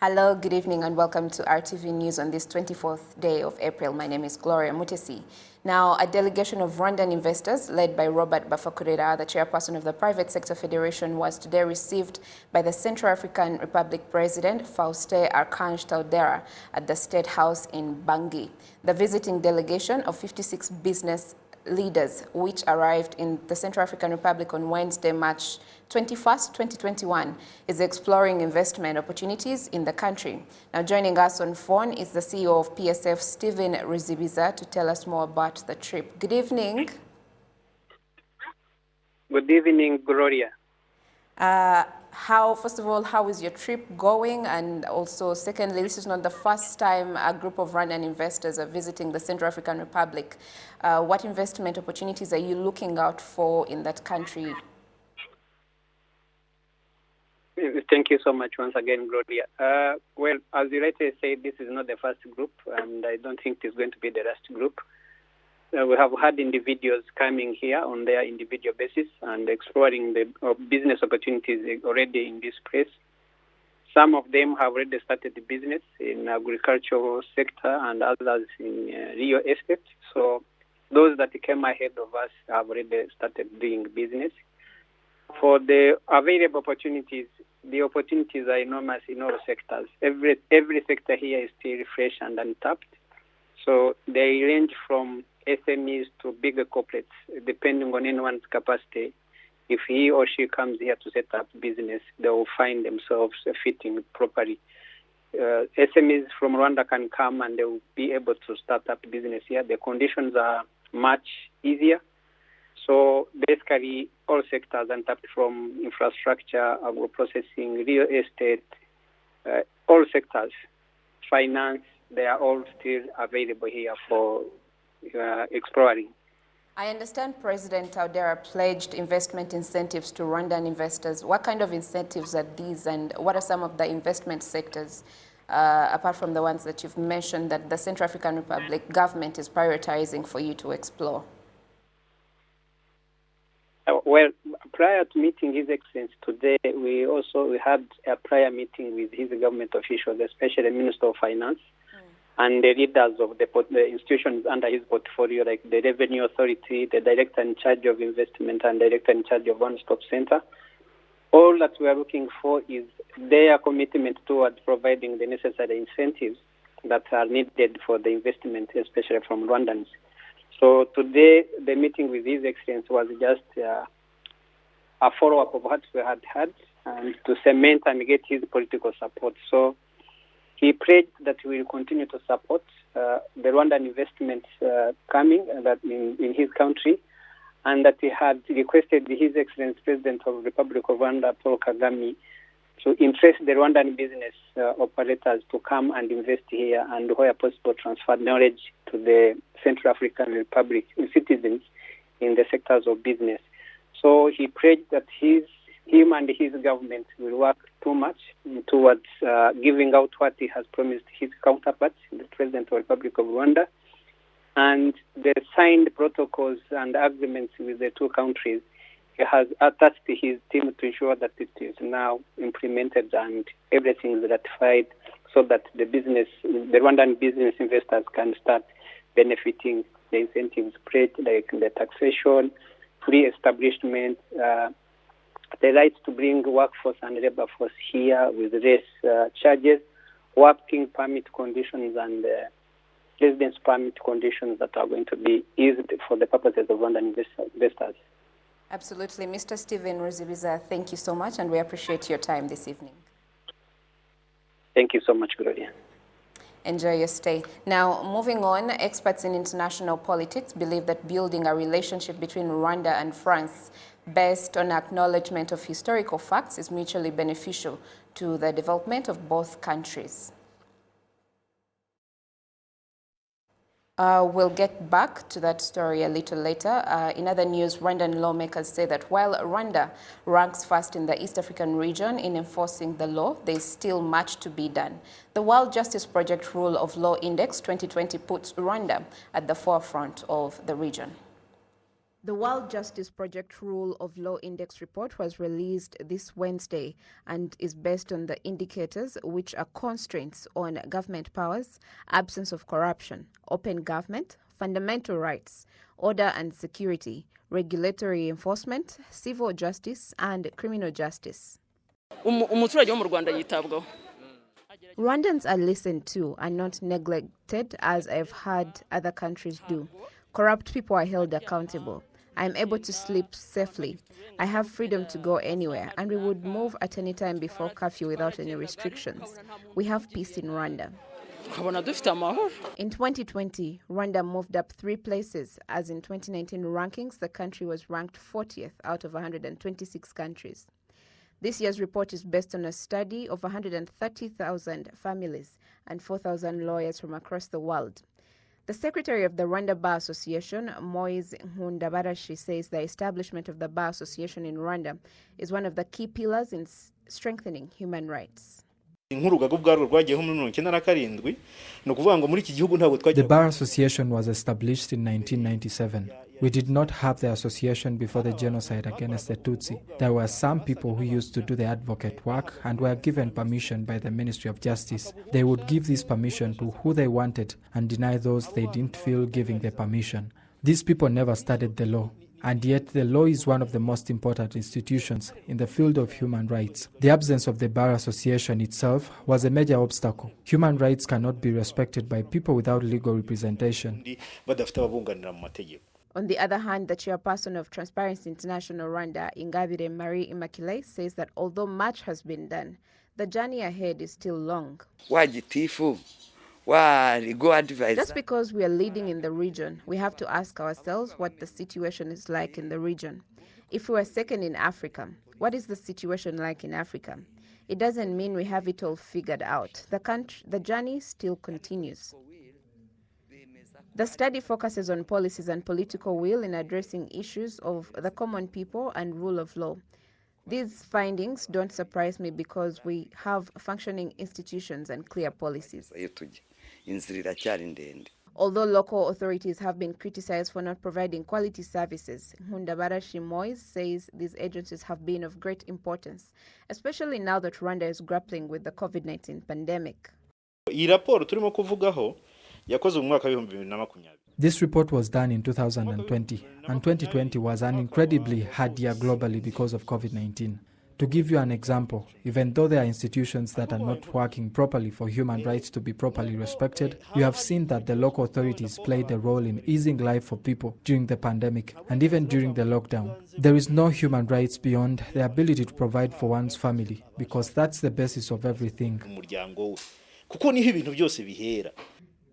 Hello, good evening, and welcome to RTV News on this 24th day of April. My name is Gloria Mutesi. Now, a delegation of Rwandan investors, led by Robert Bafakurera, the chairperson of the Private Sector Federation, was today received by the Central African Republic President, Faustin Archange Touadera, at the State House in Bangui. The visiting delegation of 56 business leaders, which arrived in the Central African Republic on Wednesday, March 21st, 2021, is exploring investment opportunities in the country. Now, joining us on phone is the CEO of PSF, Stephen Ruzibiza, to tell us more about the trip. Good evening. Good evening, Gloria. First of all, how is your trip going? And also, secondly, this is not the first time a group of Rwandan investors are visiting the Central African Republic. What investment opportunities are you looking out for in that country? Thank you so much once again, Gloria. Well, as you rightly said, this is not the first group, and I don't think it's going to be the last group. We have had individuals coming here on their individual basis and exploring the business opportunities already in this place. Some of them have already started the business in agricultural sector and others in real estate. So those that came ahead of us have already started doing business. For the available opportunities, the opportunities are enormous in all sectors. Every sector here is still fresh and untapped. So they range from SMEs to bigger corporates, depending on anyone's capacity. If he or she comes here to set up business, they will find themselves fitting properly. SMEs from Rwanda can come and they will be able to start up business here. The conditions are much easier. So basically, all sectors untapped, from infrastructure, agro-processing, real estate, all sectors, finance, they are all still available here for exploring. I understand President Touadera pledged investment incentives to Rwandan investors. What kind of incentives are these, and what are some of the investment sectors, apart from the ones that you've mentioned, that the Central African Republic government is prioritizing for you to explore? Well, prior to meeting His Excellency today, we had a prior meeting with his government officials, especially the Minister of Finance, and the leaders of the institutions under his portfolio, like the Revenue Authority, the Director in charge of Investment, and Director in charge of One-Stop Center. All that we are looking for is their commitment towards providing the necessary incentives that are needed for the investment, especially from Rwandans. So today, the meeting with His Excellency was just a follow-up of what we had and to cement and get his political support. So he pledged that we will continue to support the Rwandan investments coming in his country, and that he had requested His Excellency President of the Republic of Rwanda, Paul Kagame, to interest the Rwandan business operators to come and invest here, and where possible transfer knowledge to the Central African Republic citizens in the sectors of business. So he pledged that him and his government will work too much towards giving out what he has promised his counterparts, the President of the Republic of Rwanda, and the signed protocols and agreements with the two countries. He has attached his team to ensure that it is now implemented and everything is ratified, so that the Rwandan business investors can start benefiting the incentives pledged, like the taxation, free establishment, the right to bring workforce and labor force here with less charges, working permit conditions, and residence permit conditions that are going to be eased for the purposes of Rwandan investors. Absolutely. Mr. Stephen Ruzibiza, thank you so much, and we appreciate your time this evening. Thank you so much, Gloria. Enjoy your stay. Now, moving on, experts in international politics believe that building a relationship between Rwanda and France based on acknowledgement of historical facts is mutually beneficial to the development of both countries. We'll get back to that story a little later. In other news, Rwandan lawmakers say that while Rwanda ranks first in the East African region in enforcing the law, there is still much to be done. The World Justice Project Rule of Law Index 2020 puts Rwanda at the forefront of the region. The World Justice Project Rule of Law Index report was released this Wednesday and is based on the indicators which are constraints on government powers, absence of corruption, open government, fundamental rights, order and security, regulatory enforcement, civil justice, and criminal justice. Rwandans are listened to and not neglected as I've heard other countries do. Corrupt people are held accountable. I'm able to sleep safely. I have freedom to go anywhere, and we would move at any time before curfew without any restrictions. We have peace in Rwanda. In 2020, Rwanda moved up 3 places, as in 2019 rankings, the country was ranked 40th out of 126 countries. This year's report is based on a study of 130,000 families and 4,000 lawyers from across the world. The secretary of the Rwanda Bar Association, Moise Nkundabarashi, says the establishment of the Bar Association in Rwanda is one of the key pillars in strengthening human rights. The Bar Association was established in 1997. We did not have the association before the genocide against the Tutsi. There were some people who used to do the advocate work and were given permission by the Ministry of Justice. They would give this permission to who they wanted and deny those they didn't feel giving the permission. These people never studied the law. And yet the law is one of the most important institutions in the field of human rights. The absence of the Bar Association itself was a major obstacle. Human rights cannot be respected by people without legal representation. On the other hand, the chairperson of Transparency International Rwanda, Ingabire Marie Immaculée, says that although much has been done, the journey ahead is still long. Just because we are leading in the region, we have to ask ourselves what the situation is like in the region. If we were second in Africa, what is the situation like in Africa? It doesn't mean we have it all figured out. The journey still continues. The study focuses on policies and political will in addressing issues of the common people and rule of law. These findings don't surprise me because we have functioning institutions and clear policies. Although local authorities have been criticized for not providing quality services, Nkundabarashi Moise says these agencies have been of great importance, especially now that Rwanda is grappling with the COVID-19 pandemic. This report was done in 2020, and 2020 was an incredibly hard year globally because of COVID-19. To give you an example, even though there are institutions that are not working properly for human rights to be properly respected, you have seen that the local authorities played a role in easing life for people during the pandemic and even during the lockdown. There is no human rights beyond the ability to provide for one's family, because that's the basis of everything.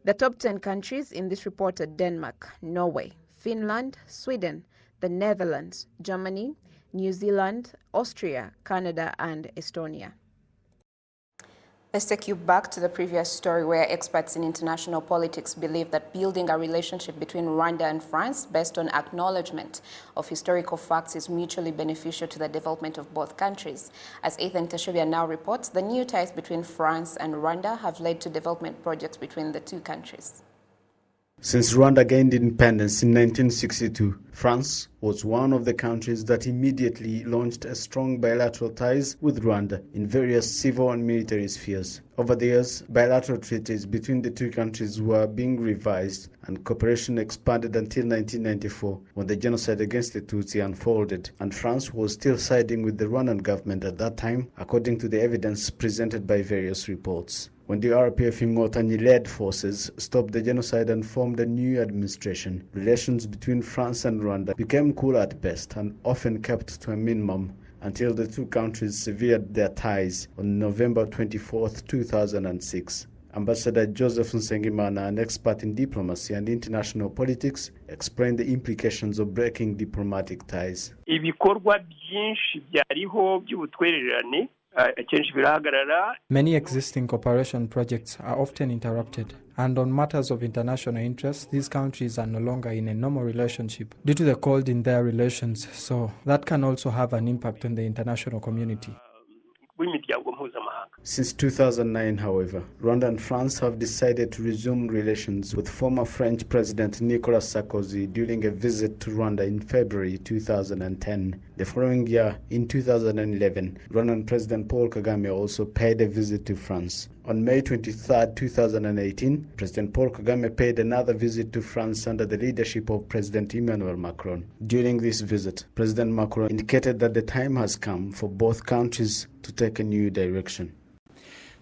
The top 10 countries in this report are Denmark, Norway, Finland, Sweden, the Netherlands, Germany, New Zealand, Austria, Canada, and Estonia. Let's take you back to the previous story where experts in international politics believe that building a relationship between Rwanda and France based on acknowledgement of historical facts is mutually beneficial to the development of both countries. As Ethan Tashobia now reports, the new ties between France and Rwanda have led to development projects between the two countries. Since Rwanda gained independence in 1962, France was one of the countries that immediately launched a strong bilateral ties with Rwanda in various civil and military spheres. Over the years, bilateral treaties between the two countries were being revised and cooperation expanded until 1994 when the genocide against the Tutsi unfolded, and France was still siding with the Rwandan government at that time, according to the evidence presented by various reports. When the RPF Inkotanyi-led forces stopped the genocide and formed a new administration, relations between France and Rwanda became cool at best and often kept to a minimum until the two countries severed their ties on November 24, 2006. Ambassador Joseph Nsengimana, an expert in diplomacy and international politics, explained the implications of breaking diplomatic ties. Many existing cooperation projects are often interrupted, and on matters of international interest, these countries are no longer in a normal relationship due to the cold in their relations, so that can also have an impact on the international community. mpuzamahanga. Since 2009, however, Rwanda and France have decided to resume relations with former French President Nicolas Sarkozy during a visit to Rwanda in February 2010. The following year, in 2011, Rwandan President Paul Kagame also paid a visit to France. On May 23, 2018, President Paul Kagame paid another visit to France under the leadership of President Emmanuel Macron. During this visit, President Macron indicated that the time has come for both countries to take a new direction.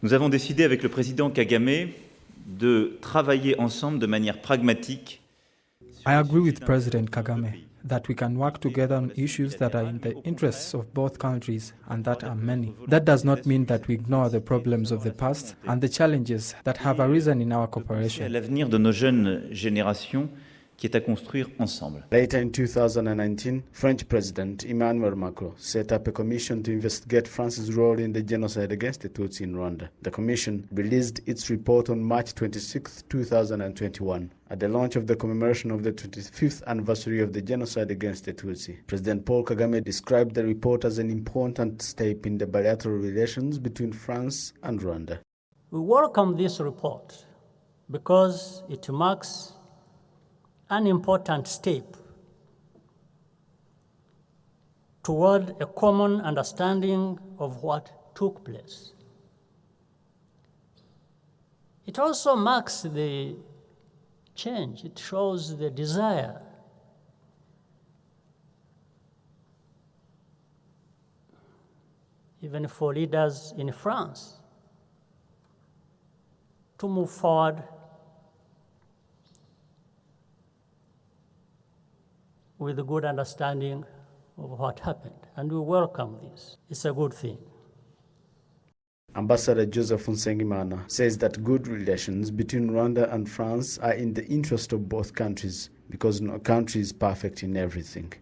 Nous avons décidé avec le président Kagame de travailler ensemble de manière pragmatique. I agree with President Kagame that we can work together on issues that are in the interests of both countries, and that are many. That does not mean that we ignore the problems of the past and the challenges that have arisen in our cooperation. L'avenir de nos jeunes générations qui est à construire ensemble. Later in 2019, French President Emmanuel Macron set up a commission to investigate France's role in the genocide against the Tutsi in Rwanda. The commission released its report on March 26, 2021. At the launch of the commemoration of the 25th anniversary of the genocide against the Tutsi, President Paul Kagame described the report as an important step in the bilateral relations between France and Rwanda. We welcome this report because it marks an important step toward a common understanding of what took place. It also marks the change. It shows the desire even for leaders in France to move forward with a good understanding of what happened. And we welcome this. It's a good thing. Ambassador Joseph Nsengimana says that good relations between Rwanda and France are in the interest of both countries because no country is perfect in everything.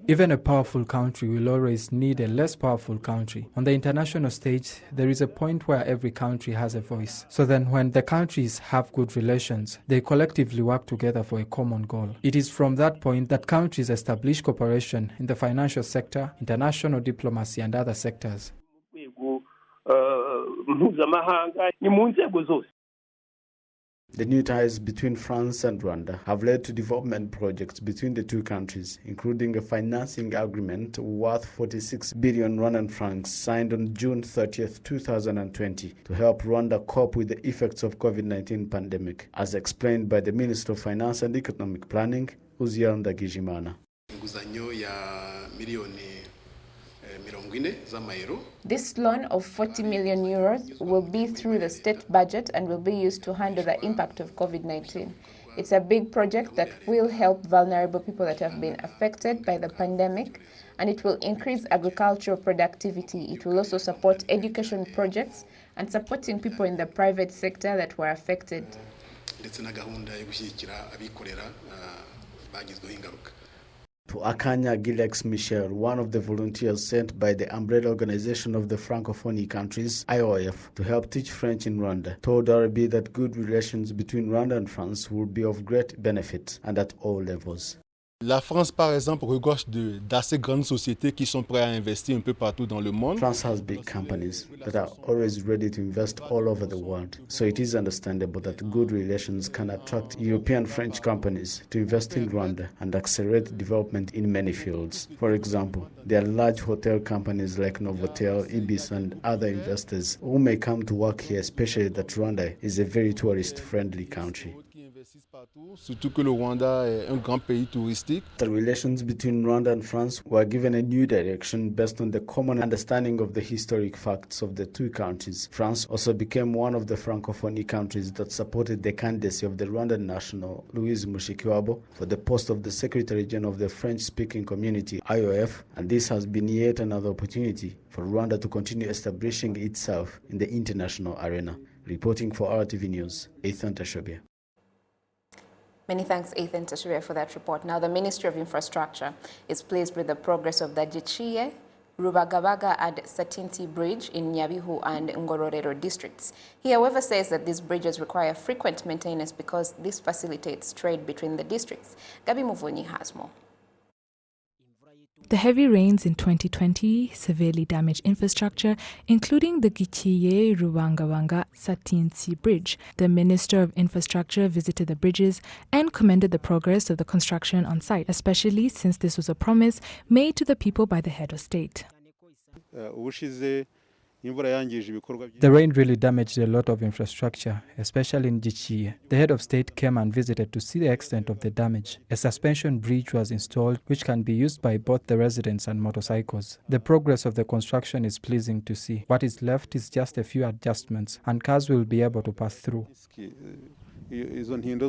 Even a powerful country will always need a less powerful country. On the international stage, there is a point where every country has a voice. So then when the countries have good relations, they collectively work together for a common goal. It is from that point that countries establish cooperation in the financial sector, international diplomacy, and other sectors. The new ties between France and Rwanda have led to development projects between the two countries, including a financing agreement worth 46 billion Rwandan francs signed on June 30th, 2020 to help Rwanda cope with the effects of COVID-19 pandemic, as explained by the Minister of Finance and Economic Planning, Uzziel Ndagijimana. This loan of 40 million euros will be through the state budget and will be used to handle the impact of COVID-19. It's a big project that will help vulnerable people that have been affected by the pandemic, and it will increase agricultural productivity. It will also support education projects and supporting people in the private sector that were affected. To Akanya Gilex Michel, one of the volunteers sent by the umbrella organization of the Francophonie countries, IOF, to help teach French in Rwanda, told RB that good relations between Rwanda and France will be of great benefit and at all levels. La France, par exemple, regorge d'assez grandes sociétés qui sont prêtes à investir un peu partout dans le monde. France has big companies that are always ready to invest all over the world. So it is understandable that good relations can attract European French companies to invest in Rwanda and accelerate development in many fields. For example, there are large hotel companies like Novotel, Ibis, and other investors who may come to work here, especially that Rwanda is a very tourist-friendly country. Surtout que le Rwanda est un grand pays touristique. The relations between Rwanda and France were given a new direction based on the common understanding of the historic facts of the two countries. France also became one of the Francophonie countries that supported the candidacy of the Rwandan national Louise Mushikiwabo for the post of the Secretary General of the French-speaking community, IOF, and this has been yet another opportunity for Rwanda to continue establishing itself in the international arena. Reporting for RTV News, Ethan Tashobia. Many thanks, Ethan Tashiria, for that report. Now, the Ministry of Infrastructure is pleased with the progress of the Gichiye, Rubagabaga and Satinti Bridge in Nyabihu and Ngororero districts. He, however, says that these bridges require frequent maintenance because this facilitates trade between the districts. Gabi Muvunyi has more. The heavy rains in 2020 severely damaged infrastructure, including the Gichiye-Rubangabanga-Satinsi Bridge. The Minister of Infrastructure visited the bridges and commended the progress of the construction on site, especially since this was a promise made to the people by the head of state. The rain really damaged a lot of infrastructure, especially in Gichiye. The head of state came and visited to see the extent of the damage. A suspension bridge was installed, which can be used by both the residents and motorcycles. The progress of the construction is pleasing to see. What is left is just a few adjustments, and cars will be able to pass through. Known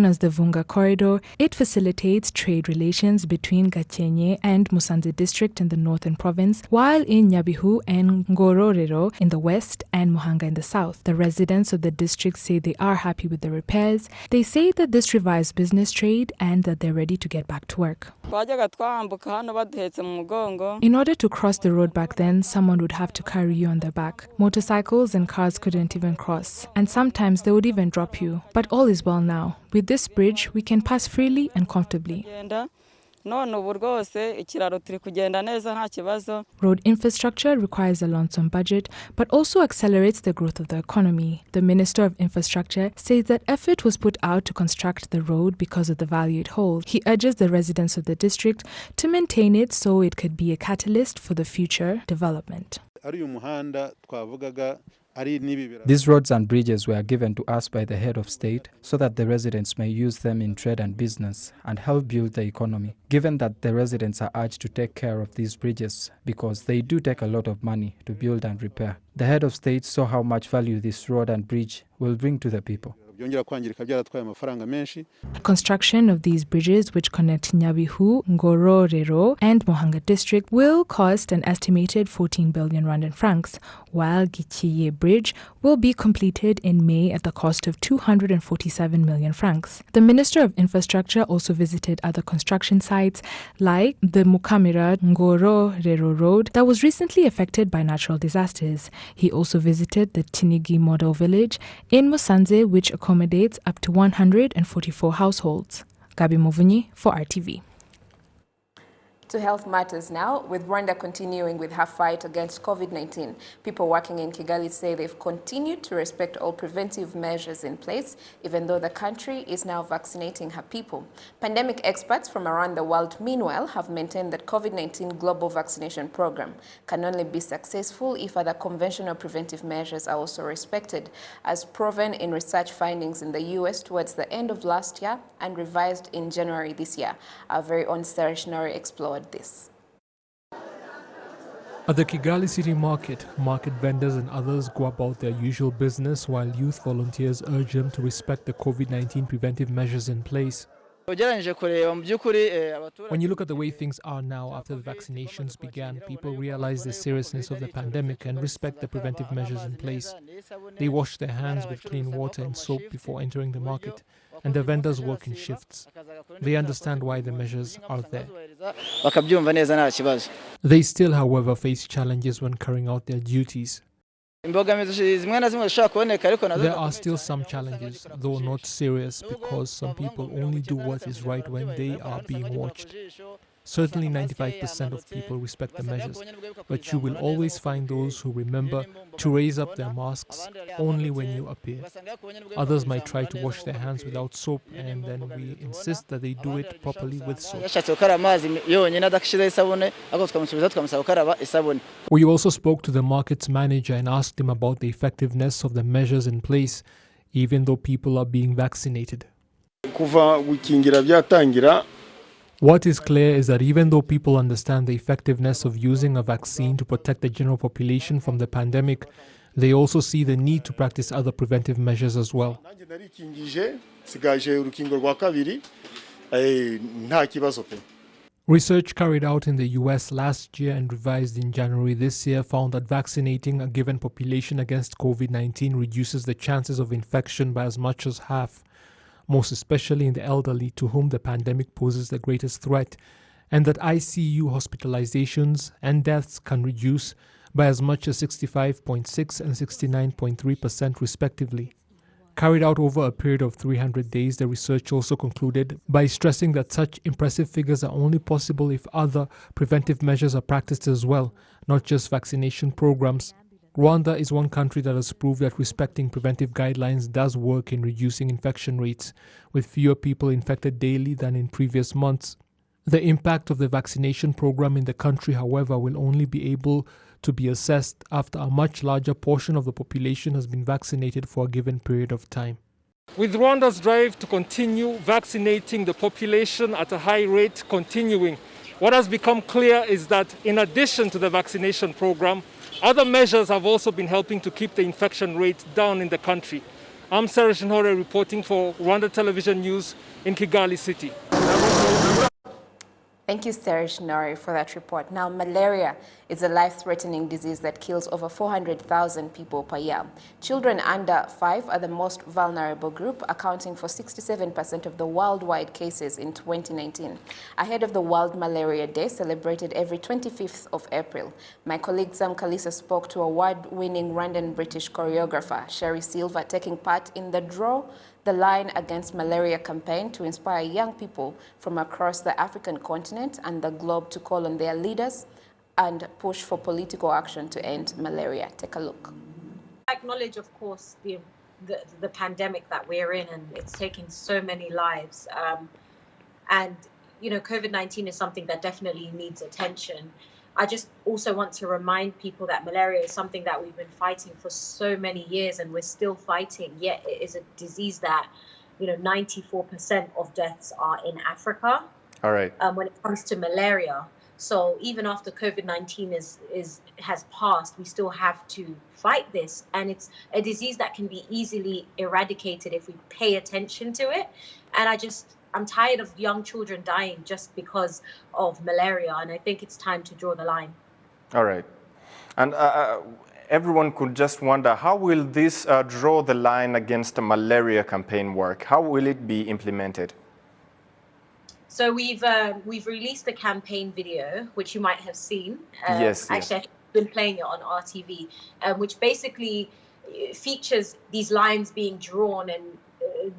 as the Vunga Corridor, it facilitates trade relations between Gakenye and Musanze district in the northern province, while in Nyabihu and Ngororero in the west and Muhanga in the south. The residents of the district say they are happy with the repairs. They say that this revives business trade and that they're ready to get back to work. In order to cross the road back then, someone would have to carry you on their back. Motorcycles and cars couldn't even cross, and sometimes they would even drop you. But all is well now. With this bridge, we can pass freely and comfortably. Road infrastructure requires a lump sum budget, but also accelerates the growth of the economy. The Minister of Infrastructure says that effort was put out to construct the road because of the value it holds. He urges the residents of the district to maintain it so it could be a catalyst for the future development. These roads and bridges were given to us by the head of state so that the residents may use them in trade and business and help build the economy. Given that the residents are urged to take care of these bridges because they do take a lot of money to build and repair, the head of state saw how much value this road and bridge will bring to the people. Construction of these bridges, which connect Nyabihu, Ngororero and Muhanga district, will cost an estimated 14 billion Rwandan francs, while Gichiye Bridge will be completed in May at the cost of 247 million francs. The Minister of Infrastructure also visited other construction sites like the Mukamira Ngororero Road that was recently affected by natural disasters. He also visited the Tinigi Model Village in Musanze, which accommodates up to 144 households. Gabi Muvunyi for RTV. To health matters now, with Rwanda continuing with her fight against COVID-19. People working in Kigali say they've continued to respect all preventive measures in place, even though the country is now vaccinating her people. Pandemic experts from around the world, meanwhile, have maintained that COVID-19 global vaccination program can only be successful if other conventional preventive measures are also respected, as proven in research findings in the US towards the end of last year and revised in January this year. Our very own Sarah Shinori explored this. At the Kigali city market vendors and others go about their usual business while youth volunteers urge them to respect the COVID-19 preventive measures in place. When you look at the way things are now after the vaccinations began, people realize the seriousness of the pandemic and respect the preventive measures in place. They wash their hands with clean water and soap before entering the market, and the vendors work in shifts. They understand why the measures are there. They still, however, face challenges when carrying out their duties. There are still some challenges, though not serious, because some people only do what is right when they are being watched. Certainly 95% of people respect the measures, but you will always find those who remember to raise up their masks only when you appear. Others might try to wash their hands without soap, and then we insist that they do it properly with soap. We also spoke to the market's manager and asked him about the effectiveness of the measures in place, even though people are being vaccinated. What is clear is that even though people understand the effectiveness of using a vaccine to protect the general population from the pandemic, they also see the need to practice other preventive measures as well. Research carried out in the US last year and revised in January this year found that vaccinating a given population against COVID-19 reduces the chances of infection by as much as half, most especially in the elderly to whom the pandemic poses the greatest threat, and that ICU hospitalizations and deaths can reduce by as much as 65.6% and 69.3% respectively. carried out over a period of 300 days. The research also concluded by stressing that such impressive figures are only possible if other preventive measures are practiced as well, not just vaccination programs. Rwanda is one country that has proved that respecting preventive guidelines does work in reducing infection rates, with fewer people infected daily than in previous months. The impact of the vaccination program in the country, however, will only be able to be assessed after a much larger portion of the population has been vaccinated for a given period of time. With Rwanda's drive to continue vaccinating the population at a high rate continuing, what has become clear is that in addition to the vaccination program, other measures have also been helping to keep the infection rate down in the country. I'm Serge Nhore reporting for Rwanda Television News in Kigali City. Thank you, Serge Nori, for that report. Now, malaria is a life-threatening disease that kills over 400,000 people per year. Children under 5 are the most vulnerable group, accounting for 67% of the worldwide cases in 2019. Ahead of the World Malaria Day, celebrated every 25th of April, my colleague Sam Kalisa spoke to award-winning Rwandan-British choreographer Sherry Silva, taking part in the Draw the Line Against Malaria campaign to inspire young people from across the African continent and the globe to call on their leaders and push for political action to end malaria. Take a look. I acknowledge, of course, the pandemic that we're in, and it's taking so many lives. And, you know, COVID-19 is something that definitely needs attention. I just also want to remind people that malaria is something that we've been fighting for so many years, and we're still fighting, yet it is a disease that, you know, 94% of deaths are in Africa. All right. When it comes to malaria. So even after COVID-19 has passed, we still have to fight this. And it's a disease that can be easily eradicated if we pay attention to it. And I'm tired of young children dying just because of malaria, and I think it's time to draw the line. All right. And everyone could just wonder, how will this Draw the Line Against the Malaria campaign work? How will it be implemented? So we've released a campaign video, which you might have seen. Yes. Actually, I've been playing it on RTV, which basically features these lines being drawn and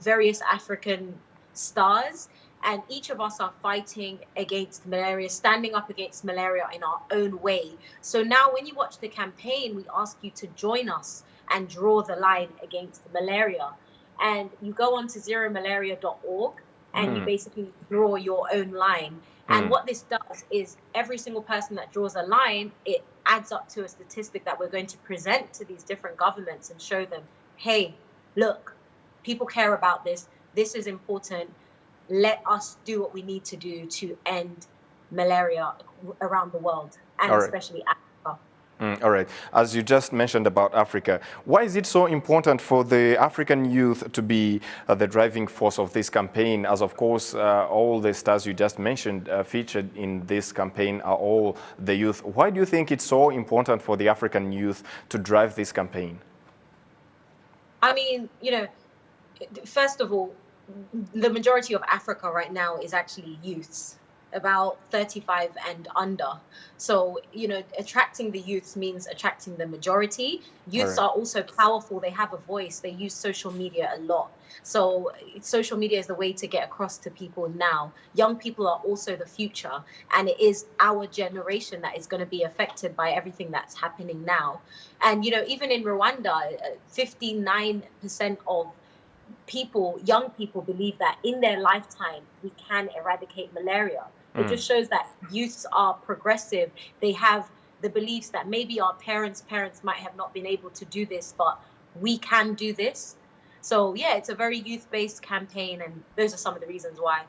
various African stars, and each of us are fighting against malaria, standing up against malaria in our own way. So now when you watch the campaign, we ask you to join us and draw the line against malaria. And you go on to zeromalaria.org and you basically draw your own line. And what this does is every single person that draws a line, it adds up to a statistic that we're going to present to these different governments and show them, hey, look, people care about this. This is important. Let us do what we need to do to end malaria around the world, and especially Africa. All right. As you just mentioned about Africa, why is it so important for the African youth to be the driving force of this campaign? As of course, all the stars you just mentioned featured in this campaign are all the youth. Why do you think it's so important for the African youth to drive this campaign? I mean, you know, first of all, the majority of Africa right now is actually youths, about 35 and under. So, you know, attracting the youths means attracting the majority. Youths are also powerful. They have a voice. They use social media a lot. So social media is the way to get across to people now. Young people are also the future, and it is our generation that is going to be affected by everything that's happening now. And, you know, even in Rwanda, 59% of young people believe that in their lifetime we can eradicate malaria. It just shows that youths are progressive. They have the beliefs that maybe our parents might have not been able to do this, but we can do this. So yeah, it's a very youth-based campaign, and those are some of the reasons why.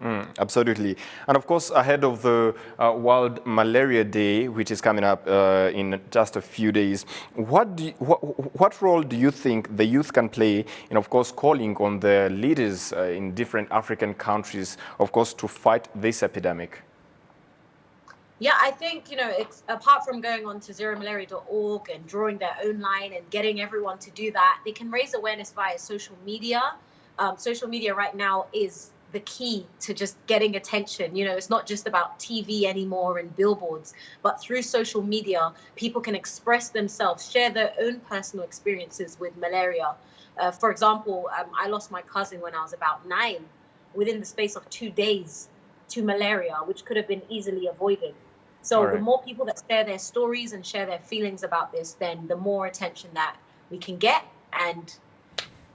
Absolutely. And of course, ahead of the World Malaria Day, which is coming up in just a few days, what role do you think the youth can play in, of course, calling on the leaders in different African countries, of course, to fight this epidemic? Yeah, I think, you know, it's apart from going on to zeromalaria.org and drawing their own line and getting everyone to do that, they can raise awareness via social media. Social media right now is the key to just getting attention. You know, it's not just about TV anymore and billboards, but through social media, people can express themselves, share their own personal experiences with malaria. For example, I lost my cousin when I was about 9, within the space of 2 days, to malaria, which could have been easily avoided. So the more people that share their stories and share their feelings about this, then the more attention that we can get, and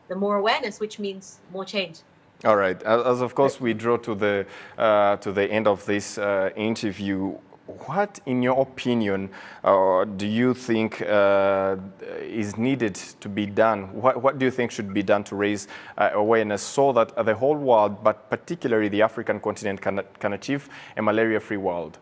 the more awareness, which means more change. All right. As of course we draw to the end of this interview, what, in your opinion, do you think is needed to be done? What do you think should be done to raise awareness so that the whole world, but particularly the African continent, can achieve a malaria-free world?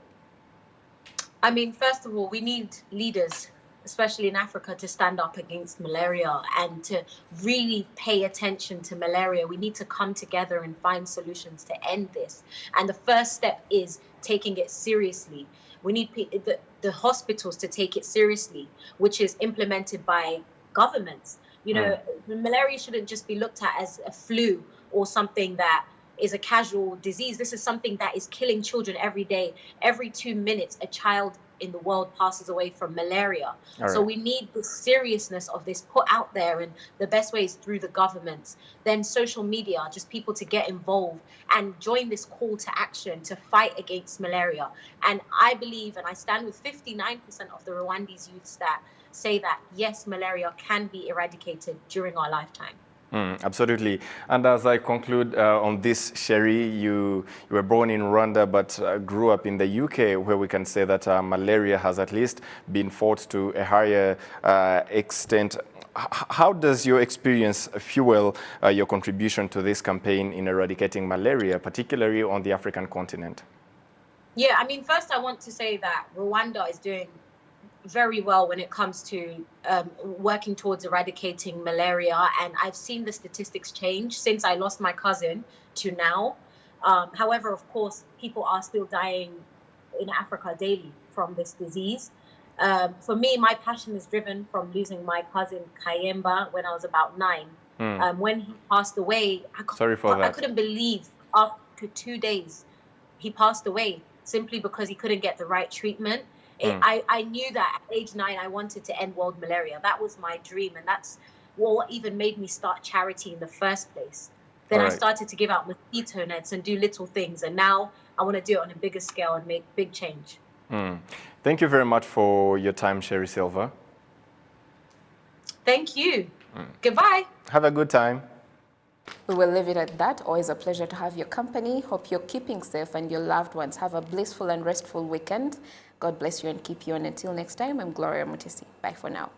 I mean, first of all, we need leaders, especially in Africa, to stand up against malaria and to really pay attention to malaria. We need to come together and find solutions to end this. And the first step is taking it seriously. We need the hospitals to take it seriously, which is implemented by governments. You know, malaria shouldn't just be looked at as a flu or something that is a casual disease. This is something that is killing children every day. Every 2 minutes, a child in the world passes away from malaria. So we need the seriousness of this put out there, and the best way is through the governments. Then social media, just people to get involved and join this call to action to fight against malaria. And I believe, and I stand with 59% of the Rwandese youths that say that, yes, malaria can be eradicated during our lifetime. Absolutely. And as I conclude on this, Sherry, you were born in Rwanda but grew up in the UK, where we can say that malaria has at least been fought to a higher extent. How does your experience fuel your contribution to this campaign in eradicating malaria, particularly on the African continent? Yeah, I mean, first I want to say that Rwanda is doing very well when it comes to working towards eradicating malaria, and I've seen the statistics change since I lost my cousin to now. However, of course, people are still dying in Africa daily from this disease. For me, my passion is driven from losing my cousin Kayemba when I was about 9. When he passed away, I couldn't believe after 2 days he passed away simply because he couldn't get the right treatment. I knew that at age 9, I wanted to end world malaria. That was my dream. And that's what even made me start charity in the first place. Then I started to give out mosquito nets and do little things. And now I want to do it on a bigger scale and make big change. Thank you very much for your time, Sherry Silva. Thank you. Goodbye. Have a good time. We will leave it at that. Always a pleasure to have your company. Hope you're keeping safe and your loved ones have a blissful and restful weekend. God bless you and keep you. And until next time, I'm Gloria Mutesi. Bye for now.